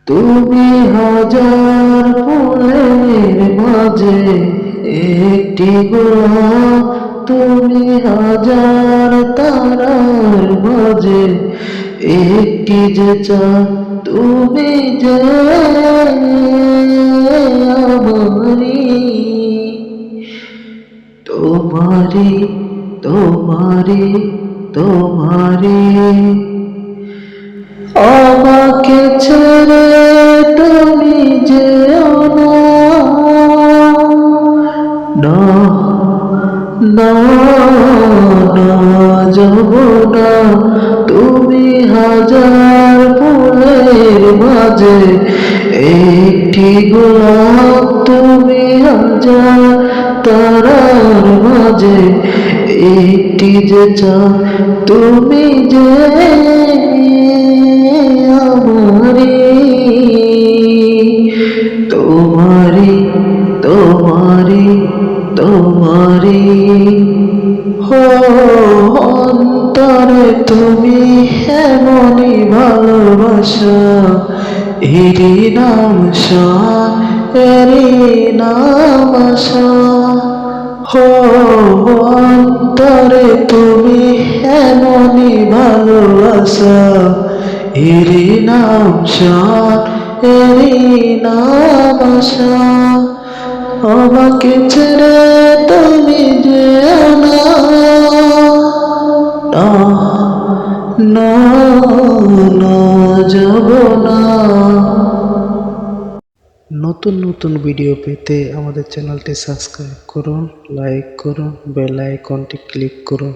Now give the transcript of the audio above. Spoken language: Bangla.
তুমি হাজার ফুলের মাঝে একটি গোলাপ, তুমি হাজার তারার মাঝে একটি যে চাঁদ, তুমি যে আমারি, তোমারি তোমারি তোমারি। আমাকে ছেড়ে তুমি যেও না, না না না, যাব না। তুমি হাজার ফুলের মাঝে একটি গোলাপ, তুমি হাজার তারার মাঝে একটি যে চাঁদ, তুমি যে আমারি, তোমারি তোমারি তোমারি। হো অন্তরে তুমি এমনই ভালোবাসা, এরই নাম আশা, এরই নাম আশা। হো অন্তরে তুমি এমনই ভালোবাসা, এরই নাম আশা, এরই নাম আশা। আমাকে ছেড়ে তুমি যেও না, না না না, যাব না। নতুন নতুন ভিডিও পেতে আমাদের চ্যানেলটি সাবস্ক্রাইব করুন, লাইক করুন, বেল আইকনটি ক্লিক করুন।